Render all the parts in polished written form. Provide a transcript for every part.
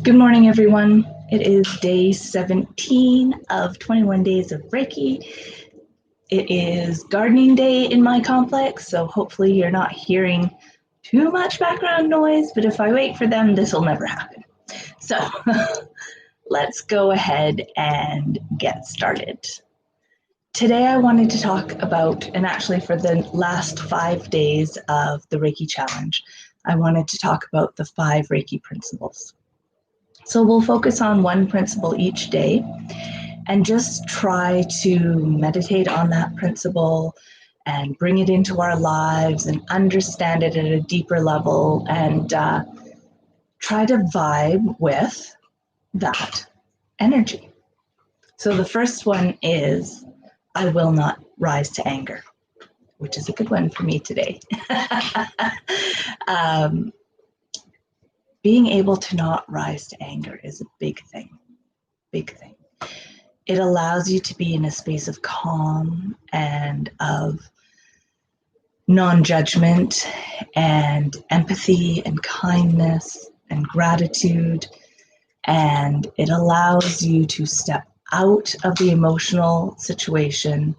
Good morning, everyone. It is day 17 of 21 days of Reiki. It is gardening day in my complex, so hopefully you're not hearing too much background noise, but if I wait for them, this will never happen. So let's go ahead and get started. Today I wanted to talk about, and actually for the last 5 days of the Reiki challenge, I wanted to talk about the 5 Reiki principles. So we'll focus on one principle each day and just try to meditate on that principle and bring it into our lives and understand it at a deeper level and try to vibe with that energy. So the first one is, I will not rise to anger, which is a good one for me today. Being able to not rise to anger is a big thing. It allows you to be in a space of calm and of non-judgment and empathy and kindness and gratitude. And it allows you to step out of the emotional situation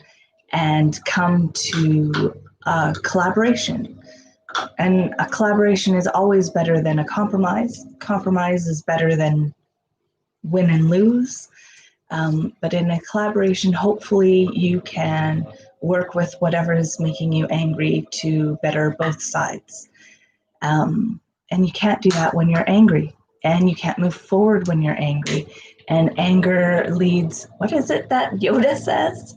and come to a collaboration. And a collaboration is always better than a compromise. Compromise is better than win and lose. But in a collaboration, hopefully you can work with whatever is making you angry to better both sides. And you can't do that when you're angry. And you can't move forward when you're angry. And anger leads, what is it that Yoda says?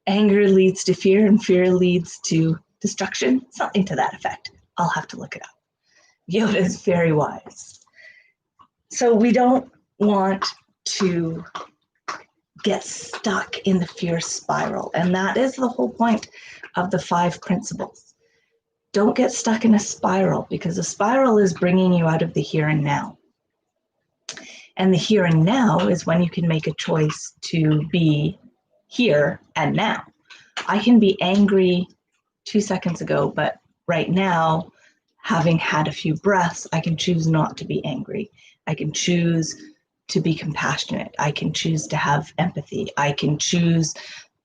Anger leads to fear, and fear leads to destruction, something to that effect. I'll have to look it up. Yoda is very wise. So we don't want to get stuck in the fear spiral. And that is the whole point of the 5 principles. Don't get stuck in a spiral, because a spiral is bringing you out of the here and now. And the here and now is when you can make a choice to be here and now. I can be angry 2 seconds ago, but right now, having had a few breaths, I can choose not to be angry. I can choose to be compassionate. I can choose to have empathy. I can choose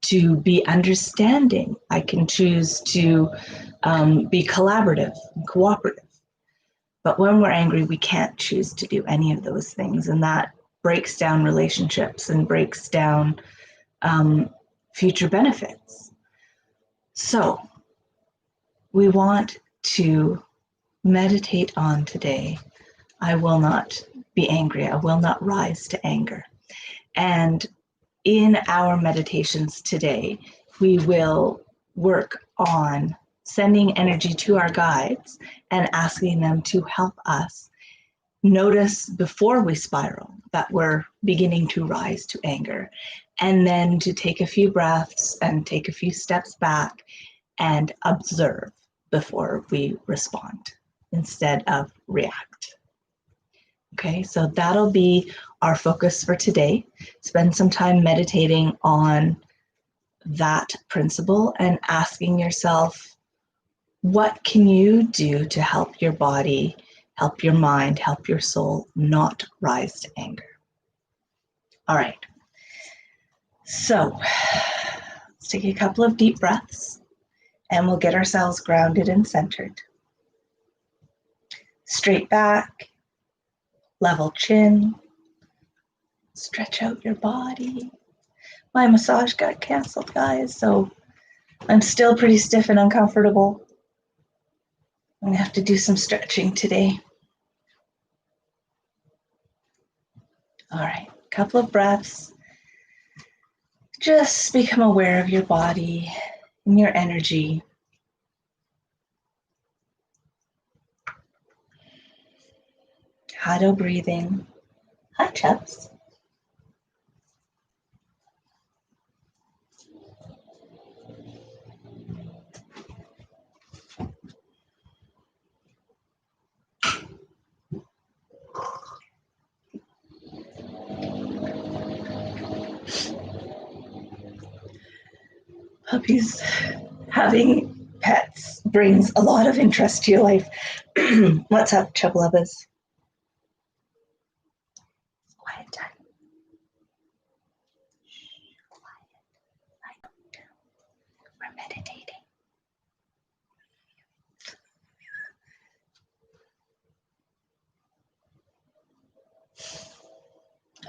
to be understanding. I can choose to be collaborative and cooperative. But when we're angry, we can't choose to do any of those things. And that breaks down relationships and breaks down future benefits. So we want to meditate on today. I will not be angry. I will not rise to anger. And in our meditations today, we will work on sending energy to our guides and asking them to help us notice before we spiral that we're beginning to rise to anger, and then to take a few breaths and take a few steps back and observe before we respond instead of react. Okay, so that'll be our focus for today. Spend some time meditating on that principle and asking yourself, what can you do to help your body, help your mind, help your soul not rise to anger? All right, so let's take a couple of deep breaths and we'll get ourselves grounded and centered. Straight back, level chin, stretch out your body. My massage got canceled, guys, so I'm still pretty stiff and uncomfortable. I'm gonna have to do some stretching today. All right, couple of breaths. Just become aware of your body and your energy. Hado breathing. Hi, Chubbs. Puppies, having pets brings a lot of interest to your life. What's up, Chublubbas? quiet time. Quiet. We're meditating.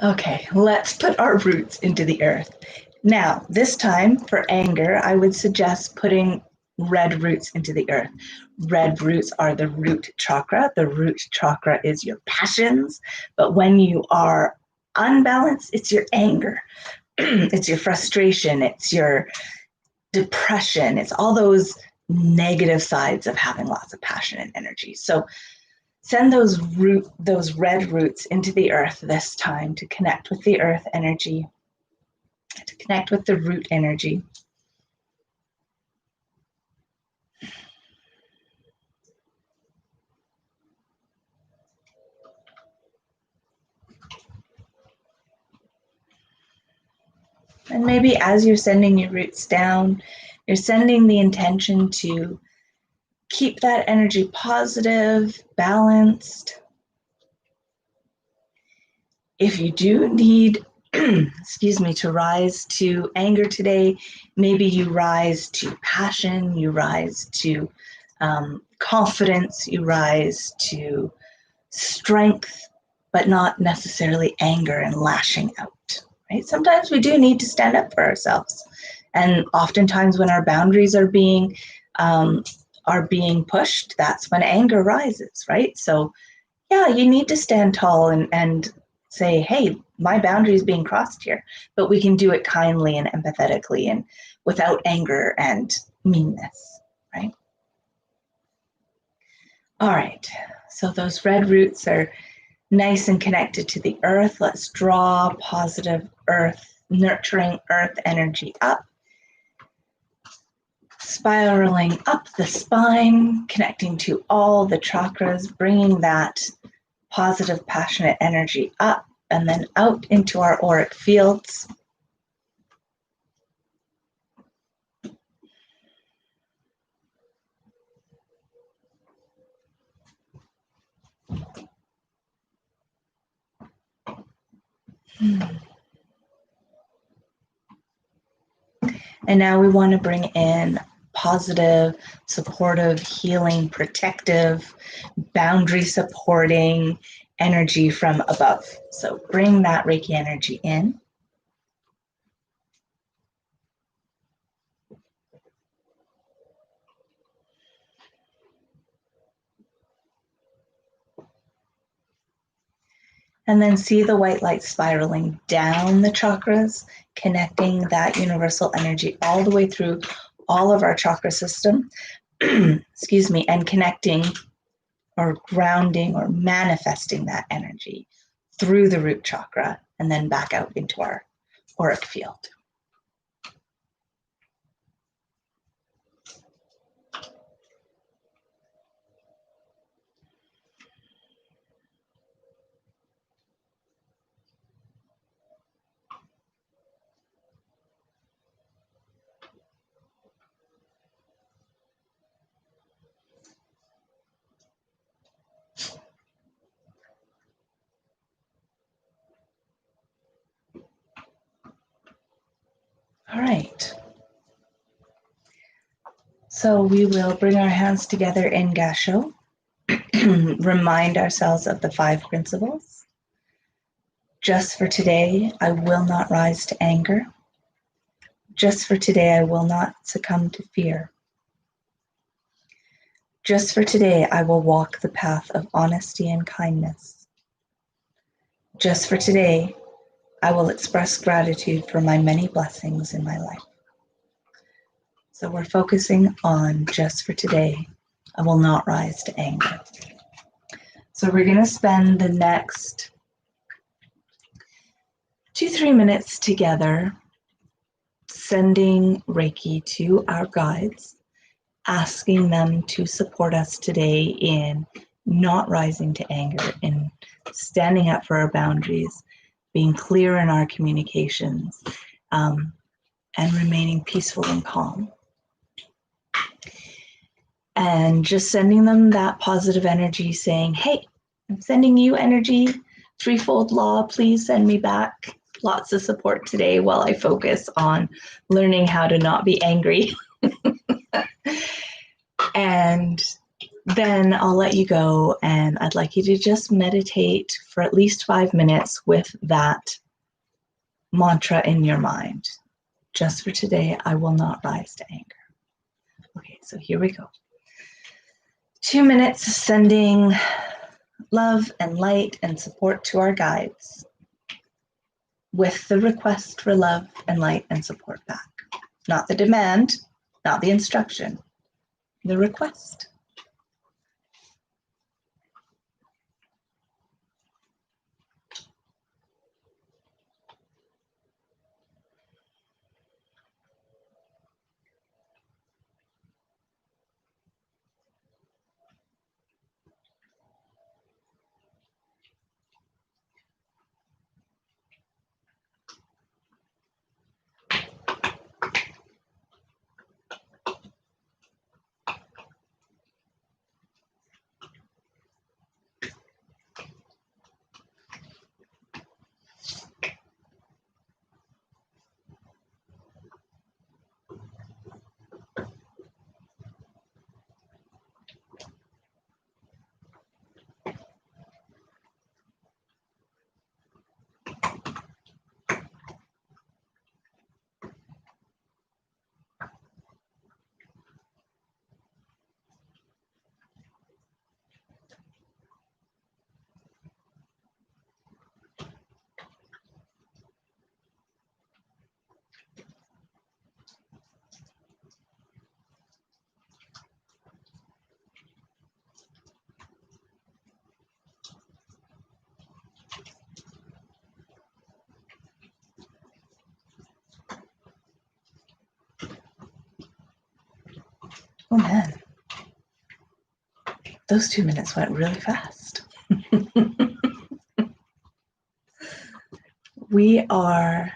Okay, let's put our roots into the earth. Now, this time for anger, I would suggest putting red roots into the earth. Red roots are the root chakra. The root chakra is your passions, but when you are unbalanced, it's your anger, it's your frustration, it's your depression, it's all those negative sides of having lots of passion and energy. So send those red roots into the earth this time to connect with the earth energy, to connect with the root energy. And maybe as you're sending your roots down, you're sending the intention to keep that energy positive, balanced. If you do need, excuse me, to rise to anger today, maybe you rise to passion, you rise to confidence, you rise to strength, but not necessarily anger and lashing out. Right? Sometimes we do need to stand up for ourselves, and oftentimes when our boundaries are being pushed, that's when anger rises, right? So yeah, you need to stand tall and say, hey, my boundary is being crossed here, but we can do it kindly and empathetically and without anger and meanness, right? All right, so those red roots are nice and connected to the earth. Let's draw positive earth, nurturing earth energy up, spiraling up the spine, connecting to all the chakras, bringing that positive, passionate energy up and then out into our auric fields. And now we want to bring in positive, supportive, healing, protective, boundary supporting energy from above. So bring that Reiki energy in. And then see the white light spiraling down the chakras, connecting that universal energy all the way through all of our chakra system, excuse me, and connecting or grounding or manifesting that energy through the root chakra and then back out into our auric field. All right. So we will bring our hands together in Gasho, remind ourselves of the 5 principles. Just for today, I will not rise to anger. Just for today, I will not succumb to fear. Just for today, I will walk the path of honesty and kindness. Just for today, I will express gratitude for my many blessings in my life. So we're focusing on just for today, I will not rise to anger. So we're going to spend the next 2-3 minutes together sending Reiki to our guides, asking them to support us today in not rising to anger, in standing up for our boundaries, being clear in our communications, and remaining peaceful and calm. And just sending them that positive energy saying, hey, I'm sending you energy threefold law, please send me back. Lots of support today while I focus on learning how to not be angry. And then I'll let you go, and I'd like you to just meditate for at least 5 minutes with that mantra in your mind. Just for today, I will not rise to anger. Okay, so here we go. 2 minutes sending love and light and support to our guides with the request for love and light and support back. Not the demand, not the instruction, the request. Oh man, those 2 minutes went really fast. We are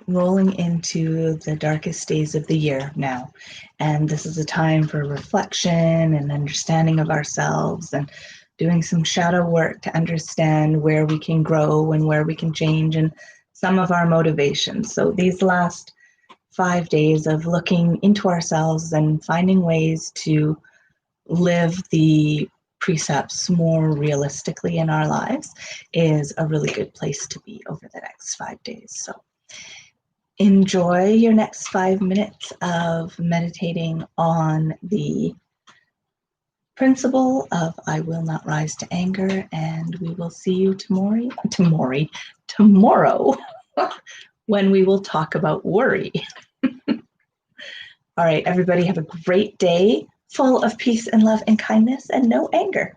rolling into the darkest days of the year now, and this is a time for reflection and understanding of ourselves and doing some shadow work to understand where we can grow and where we can change and some of our motivations. So these last 5 days of looking into ourselves and finding ways to live the precepts more realistically in our lives is a really good place to be over the next 5 days. So enjoy your next 5 minutes of meditating on the principle of I will not rise to anger, and we will see you tomorrow when we will talk about worry. All right, everybody, have a great day full of peace and love and kindness and no anger.